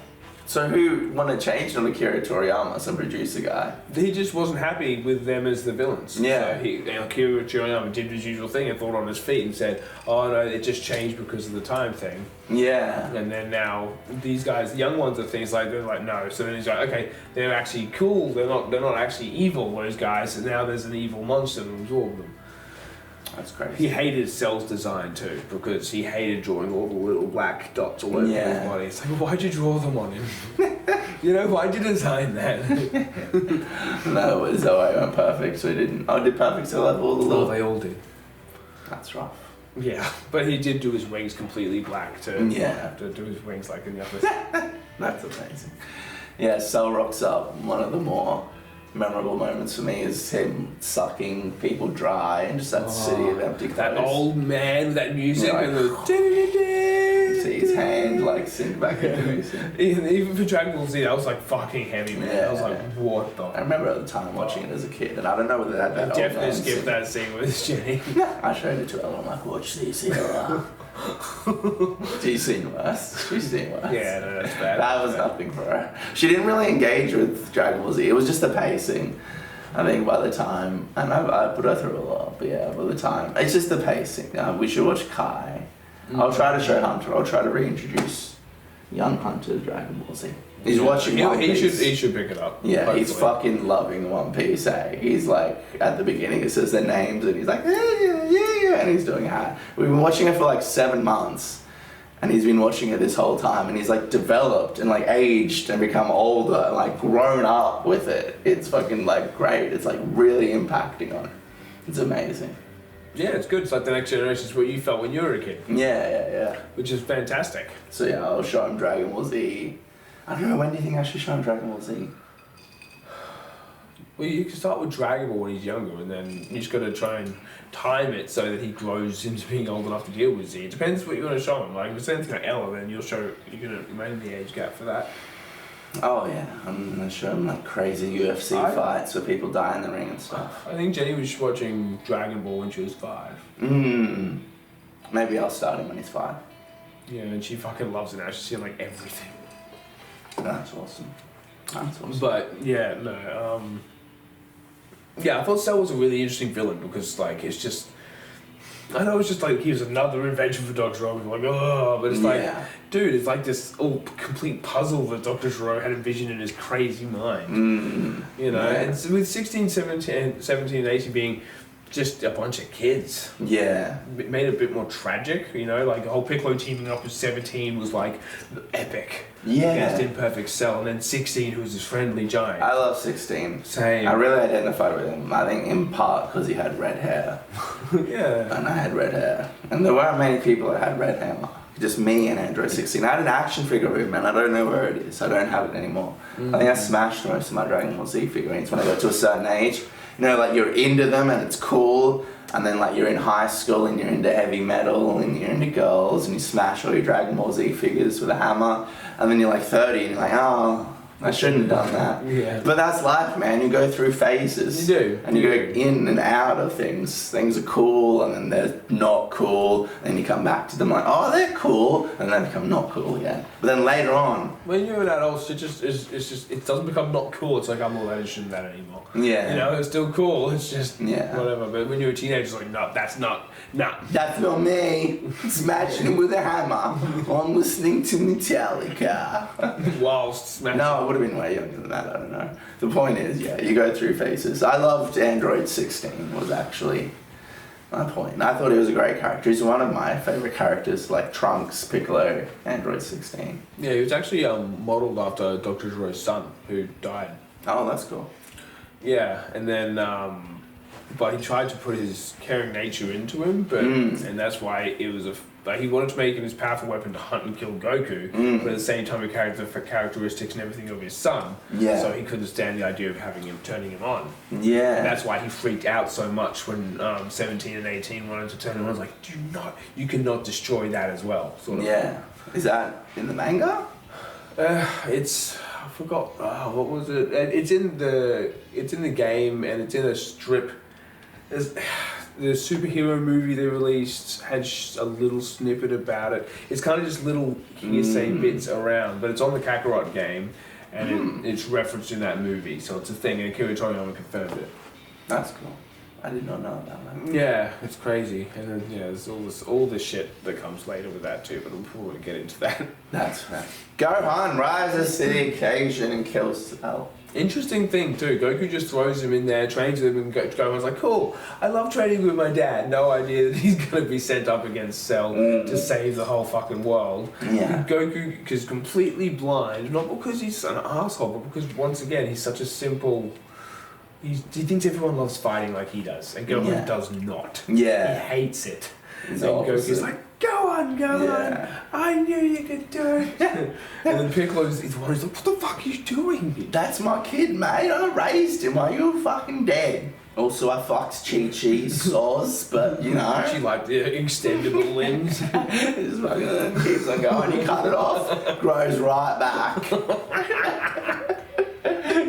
So who wanted to change on Akira Toriyama, some producer guy? He just wasn't happy with them as the villains. Yeah. So Akira Toriyama did his usual thing and thought on his feet and said, oh no, it just changed because of the time thing. Yeah. And then now these guys, the young ones, are things like, they're like, no. So then he's like, okay, they're actually cool. They're not actually evil, those guys. And now there's an evil monster to absorb them. That's crazy. He hated Cell's design too, because he hated drawing all the little black dots all over his body. It's like, why'd you draw them on him? Why'd you design that? No, it was Zoe went perfect, so he didn't. Oh, did perfect still have all the little... Oh, they all did. That's rough. Yeah, but he did do his wings completely black too. Yeah. To do his wings like in the office. That's amazing. Yeah, Cell rocks up. One of the more memorable moments for me is him sucking people dry and just that city of empty clothes. That old man with that music and the... See his hand like sink back into music. Even for Dragon Ball Z, that was like fucking heavy, man. Yeah. I was like, what the... I remember at the time watching it as a kid, and I don't know whether that old definitely man skipped sing. that scene with Jenny. I showed it to Ella, I'm like, watch this here. She's seen worse. She's seen worse. Yeah, no, that's bad. That was nothing for her. She didn't really engage with Dragon Ball Z. It was just the pacing. I think by the time, and I put her through a lot, but yeah, by the time, it's just the pacing. We should watch Kai. I'll try to show Hunter. I'll try to reintroduce young Hunter to Dragon Ball Z. He's watching One Piece. He should pick it up. Yeah, hopefully. He's fucking loving One Piece, eh? He's like, at the beginning it says their names and he's like, yeah, and he's doing it. We've been watching it for like 7 months and he's been watching it this whole time and he's like developed and like aged and become older and like grown up with it. It's fucking like great. It's like really impacting on him. It's amazing. Yeah, it's good. It's like the next generation is what you felt when you were a kid. Yeah. Which is fantastic. So yeah, I'll show him Dragon Ball Z. I don't know, when do you think I should show him Dragon Ball Z? Well, you can start with Dragon Ball when he's younger, and then you just got to try and time it so that he grows into being old enough to deal with Z. It depends what you want to show him. Like, if it's anything like Ella, then you're going to manage the age gap for that. Oh yeah, I'm going to show him like crazy UFC fights where people die in the ring and stuff. I think Jenny was watching Dragon Ball when she was 5. Maybe I'll start him when he's 5. Yeah, and she fucking loves it now. She's seen like everything. That's awesome. That's awesome. But yeah, no. Yeah, I thought Cell was a really interesting villain because like it's just. I know it's just like he was another invention for Dr. Gero. Like, oh, but it's like, dude, it's like this complete puzzle that Dr. Gero had envisioned in his crazy mind. You know, and so with 16, 17, and 18 being just a bunch of kids. Yeah. It made it a bit more tragic, you know, like the whole Piccolo teaming up with 17 was like epic. Yeah. Against Imperfect Cell, and then 16, who was his friendly giant. I love 16. Same. I really identified with him. I think in part because he had red hair. Yeah. And I had red hair. And there weren't many people that had red hair. Just me and Android 16. I had an action figure of him, and I don't know where it is. I don't have it anymore. I think I smashed most of my Dragon Ball Z figurines when I got to a certain age. You know, like you're into them and it's cool, and then like you're in high school and you're into heavy metal and you're into girls and you smash all your Dragon Ball Z figures with a hammer, and then you're like 30 and you're like, oh, I shouldn't have done that. Yeah. But that's life, man. You go through phases. You do. And you go in and out of things. Things are cool and then they're not cool. And you come back to them like, oh, they're cool. And then they become not cool again. But then later on. When you're an adult, it doesn't become not cool. It's like, I'm not allowed to do that anymore. Yeah. You know, it's still cool. It's just whatever. But when you're a teenager, it's like, no, that's not. That's not me. Smashing him with a hammer. I'm listening to Metallica. Whilst smashing. No, I would have been way younger than that. I don't know. The point is, you go through phases. I loved Android 16 was actually my point. I thought he was a great character. He's one of my favourite characters, like Trunks, Piccolo, Android 16. Yeah, he was actually modelled after Dr. Gero's son, who died. Oh, that's cool. Yeah, and then, but he tried to put his caring nature into him, but and that's why it was like he wanted to make him his powerful weapon to hunt and kill Goku, but at the same time he carried the characteristics and everything of his son. Yeah. So he couldn't stand the idea of turning him on. Yeah. And that's why he freaked out so much when 17 and 18 wanted to turn him on. Like, you cannot destroy that as well. Sort of. Yeah. Is that in the manga? I forgot. What was it? It's in the game, and it's in a strip. The superhero movie they released had a little snippet about it. It's kind of just little hearsay bits around, but it's on the Kakarot game, and it's referenced in that movie, so it's a thing, and Akira Toriyama confirmed it. That's cool. I did not know about that. Yeah, it's crazy. And then, there's all this shit that comes later with that too, but we'll probably get into that. That's right. Gohan rises to the occasion and kills Cell. Interesting thing too, Goku just throws him in there, trains him, and Gohan's like, cool, I love training with my dad. No idea that he's going to be sent up against Cell to save the whole fucking world. Yeah. Goku is completely blind, not because he's an asshole, but because, once again, he's such a simple... He thinks everyone loves fighting like he does, and Gohan does not. Yeah. He hates it. And Goku's like, go on, I knew you could do it. And then Piccolo's the one who's like, what the fuck are you doing? That's my kid, mate. I raised him. Are you fucking dead? Also, I fucked Chi-Chi's sauce, but, you know. She liked the extendable limbs. Just fucking keeps on going. You cut it off, grows right back.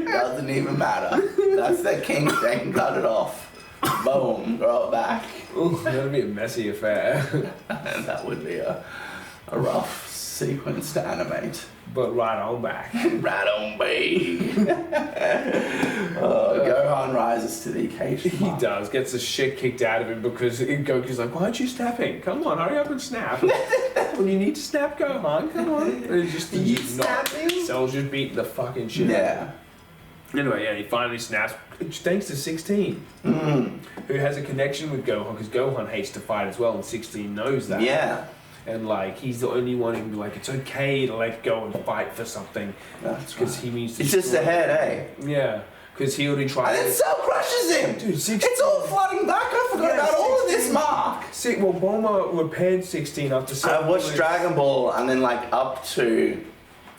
Doesn't even matter. That's the king thing. Cut it off. Boom, grow it back. Ooh, that'd be a messy affair. And that would be a rough sequence to animate. But right on back. Right on back. Gohan rises to the occasion. He does. Gets the shit kicked out of him because Goku's like, why aren't you snapping? Come on, hurry up and snap. When you need to snap, Gohan, come on. And he's just snapping? Cell's just beating the fucking shit out of him. Anyway, he finally snaps, thanks to 16, who has a connection with Gohan, because Gohan hates to fight as well, and 16 knows that. Yeah. And, like, he's the only one who can be like, it's okay to let go and fight for something. That's because he means to... It's just a head, eh? Yeah. Because he already tried... And then Cell crushes him! Dude, 16... It's all flooding back, I forgot about 16. All of this, Mark! Well, Bulma repaired 16 after... I watched Dragon Ball, and then, like, up to...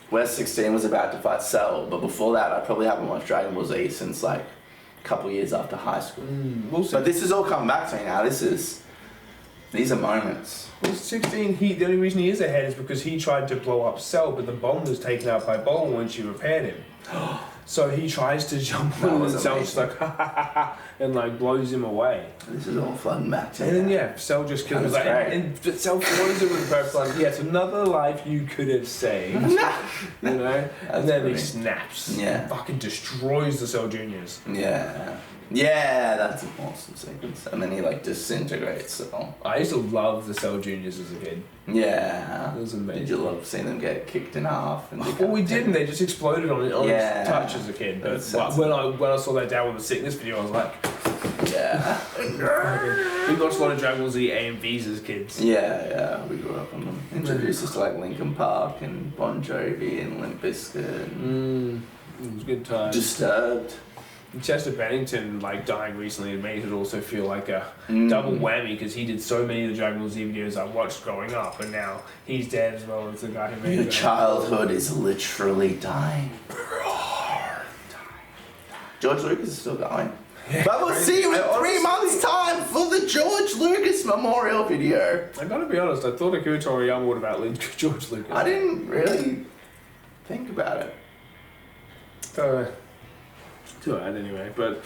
where 16 was about to fight Cell, but before that I probably haven't watched Dragon Ball Z since like a couple years after high school. But this has all come back to me now. These are moments. Well, 16, the only reason he is ahead is because he tried to blow up Cell, but the bomb was taken out by Bulma when she repaired him. So he tries to jump on and Cell's just like, ha ha ha ha, and like blows him away. This is all fun back to And then yeah, Cell just kills him. Like, and Cell throws it with a purpose like, yes, another life you could have saved. You know? And then he snaps. Yeah. Fucking destroys the Cell Juniors. Yeah. Yeah, that's an awesome sequence. And then he like disintegrates Cell. I used to love the Cell Juniors as a kid. Yeah. It was amazing. Did you love seeing them get kicked in half? And Well, we didn't. They just exploded on its touch as a kid. But when I saw that Down with the Sickness video, I was like, yeah. we watched a lot of Dragon Ball Z AMVs as kids. Yeah, we grew up on them. Introduced us to like Linkin Park and Bon Jovi and Limp Bizkit. It was a good time. Disturbed. Chester Bennington like dying recently made it also feel like a double whammy because he did so many of the Dragon Ball Z videos I watched growing up, and now he's dead as well as the guy who made Your it. childhood is literally dying. George Lucas is still going. Yeah, But we'll see you in 3 months' time for the George Lucas memorial video. I gotta be honest, I thought Akira Toriyama would have outlived George Lucas. I didn't really think about it. Too bad anyway, but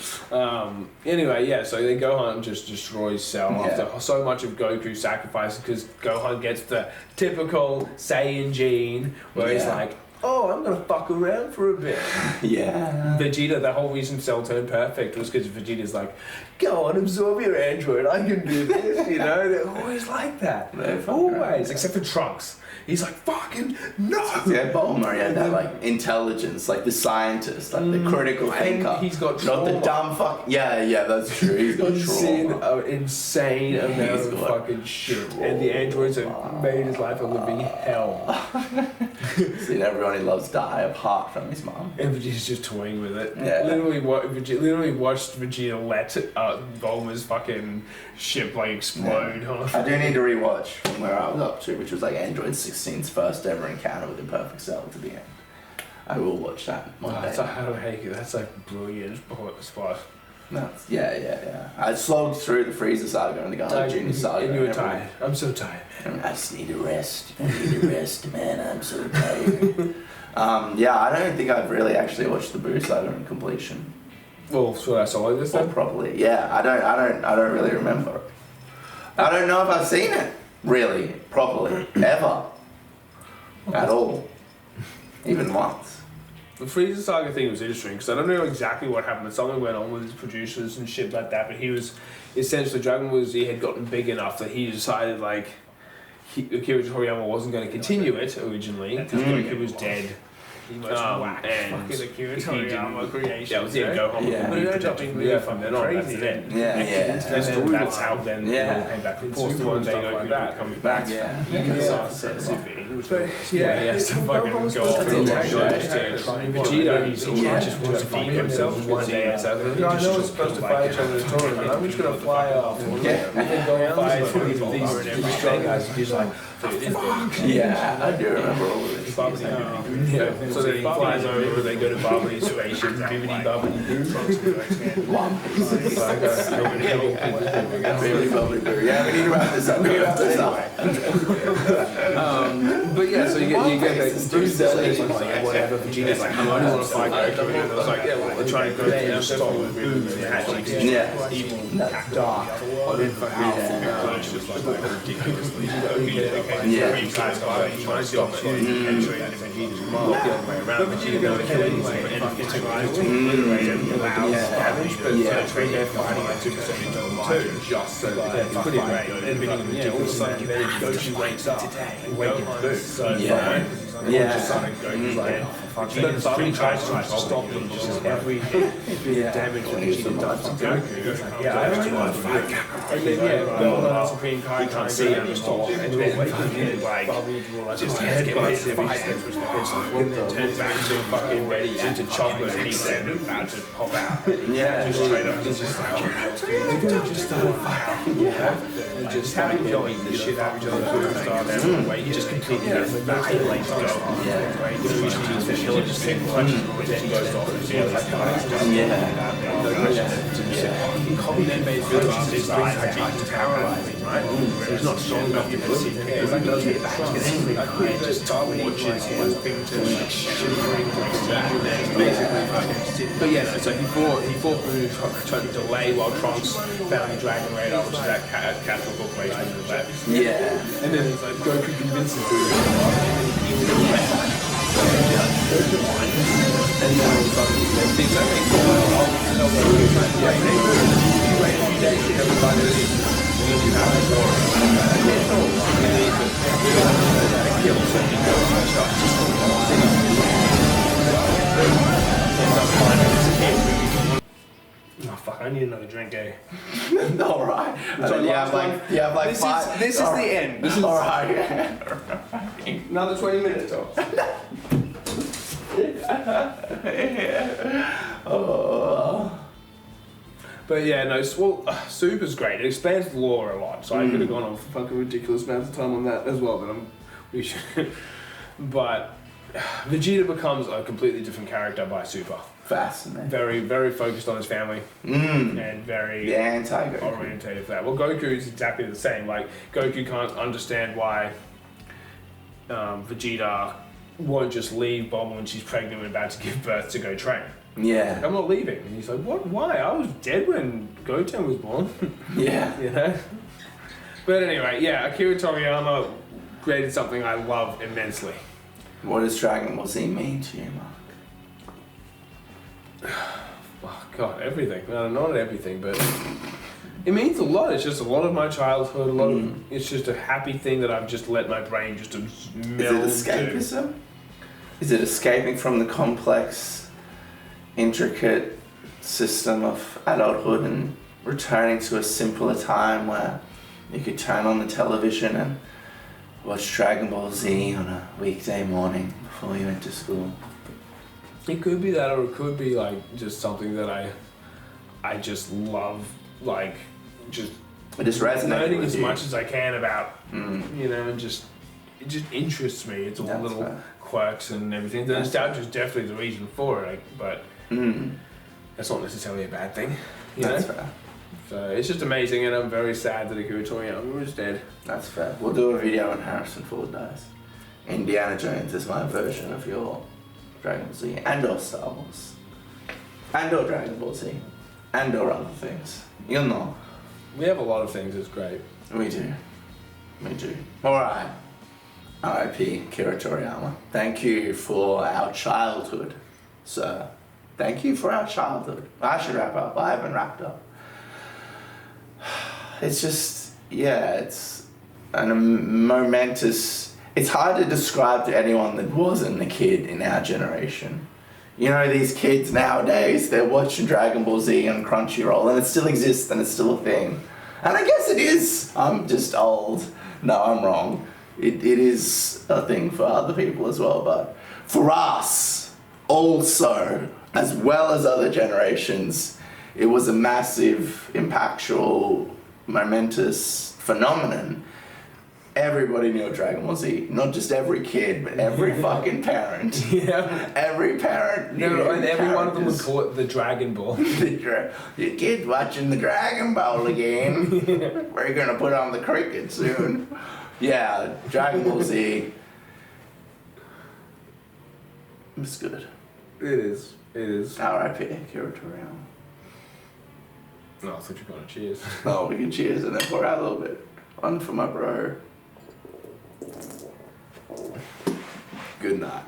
anyway, yeah. So then Gohan just destroys Cell after so much of Goku sacrifices because Gohan gets the typical Saiyan gene where he's like, "Oh, I'm gonna fuck around for a bit." Yeah. Vegeta, the whole reason Cell turned perfect was because Vegeta's like, "Go on, absorb your android. I can do this." You know, they're always like that. Always, except for Trunks. He's like, fucking no! Yeah, Bulma, he had that like intelligence, like the scientist, like the critical thinker. He's got trauma. Not the dumb fuck. Yeah, that's true. He's got trauma. Insane amount of fucking shit. And the androids have made his life a living hell. Seen everyone he loves die apart from his mom. And Vegeta's just toying with it. Yeah. Literally watched Vegeta let Bulma's fucking ship like explode. I do need to rewatch from where I was up to, which was like Android 16's first ever encounter with a perfect Cell to the end. I will watch that one day. That's a brilliant spot. Yeah. I slogged through the Frieza saga and the Gohan Junior saga. And you were tired. I'm so tired. I just need to rest. Man. I'm so tired. I don't think I've really actually watched the Boo saga in completion. Well, should I solo this then? Probably. Yeah, I don't really remember. I don't know if I've seen it really properly ever at all, even once. The Frieza saga thing was interesting because I don't know exactly what happened, but something went on with his producers and shit like that. But he was essentially Dragon Ball Z had gotten big enough that he decided like Akira Toriyama wasn't going to continue it originally because Goku was dead. He was whack. And fucking Akira Toriyama creation. Yeah, it was Gohan. But it ended up being really fucking crazy. And then that's how then it all came back. And forced one day Goku like coming back. So fucking go off and Vegeta, he just wants to feed himself one day. I know it's supposed to fight each other in a tournament. I'm just going to fly off. And then go and fight these strong guys. He's like, yeah, I do remember all of this. So then he flies over, they go to Barbary Station, Bibbidi Bobbidi Boo. Yeah, we need to wrap this up. But yeah, so you get that Boo's dead, like whatever, Vegeta's like, I don't want to fight Goku. And I was like, yeah, well, they're trying to go through the stop with Boo and actually evil, dark, and fucking which was like ridiculously you guys got it, you want to stop it, and Vegeta's mom, the other way around, Vegeta going to kill anyway, and he tries to obliterate and allows damage, but they're fighting at 2% too, just so that it's pretty great, and Vegeta all of a sudden Goku wakes up, awakens Boo, so just starting Goku's like, but Bobby tries to stop him, just every damage that Vegeta does to Goku, I don't want to fight, and then Gohan Supreme Kai can't see him anymore, and then fucking like, just headbutts everything, and then turns back to fucking ready into chocolate, and he's about to pop out, just straight up, he's just like, just started fighting, and just having killing the shit out of each other, he just completely annihilates Gohan, killer just seems like then goes off and like he copied then made good after his eyes actually paralyzing, right? So he's not strong enough to put it. It's like doesn't get back to anything. It just watches his fingers like shivering like that. Basically, but yeah, no, so he fought through trying to delay while Trunks found the Dragon Radar, which is that Catholic corporation and that. Yeah. And then he's like, Goku convinces him to do it. And then all of a sudden, things like that. Wait a few days to everybody to oh fuck, I need another drink, eh? Alright. So you have like this five. This is the end. This is alright. another 20 minutes off. Oh. But yeah, no, Super's great. It expands the lore a lot, so I could have gone on for fucking ridiculous amounts of time on that as well, but we should. But Vegeta becomes a completely different character by Super. Fascinating. Very, very focused on his family. And very anti-Goku. orientated for that. Well, Goku is exactly the same. Like, Goku can't understand why Vegeta won't just leave Bulma when she's pregnant and about to give birth to go train. Yeah. I'm not leaving. And he's like, what? Why? I was dead when Goten was born. Yeah. You know? But anyway, yeah, Akira Toriyama created something I love immensely. What does Dragon Ball Z mean to you, Mark? Oh, God, everything. No, not everything, but it means a lot. It's just a lot of my childhood. A lot of, it's just a happy thing that I've just let my brain just meld. Is it escapism? Is it escaping from the complex, intricate system of adulthood and returning to a simpler time where you could turn on the television and watch Dragon Ball Z on a weekday morning before you went to school? It could be that, or it could be like just something that I just love, like just it just resonates learning with as you. much as I can about, you know, and just it just interests me. It's all That's little fair. quirks and everything. The nostalgia is definitely the reason for it, but that's not necessarily a bad thing. You That's know? fair. So it's just amazing, and I'm very sad that Akira Toriyama was dead. That's fair. We'll do a video on Harrison Ford dies. Indiana Jones is my version of your Dragon Ball Z and or Star Wars. And or Dragon Ball Z. And or other things. You'll know. We have a lot of things. It's great. We do. We do. Alright. R.I.P. Akira Toriyama. Thank you for our childhood, sir. Thank you for our childhood. I should wrap up. I haven't wrapped up. It's just, yeah, it's a momentous... It's hard to describe to anyone that wasn't a kid in our generation. You know, these kids nowadays, they're watching Dragon Ball Z on Crunchyroll, and it still exists, and it's still a thing. And I guess it is. I'm just old. No, I'm wrong. It is a thing for other people as well, but for us, also, as well as other generations, it was a massive, impactful, momentous phenomenon. Everybody knew Dragon Ball Z. Not just every kid, but every fucking parent. Yeah. Every parent knew. No, and every one of them would characters. call it the Dragon Ball. Your kid's watching the Dragon Ball again. We're gonna put on the cricket soon. Yeah, Dragon Ball Z. It's good. It is. It is. R.I.P. Akira Toriyama. No, I thought you were going to cheers. Oh, we can cheers and then pour out a little bit. One for my bro. Good night.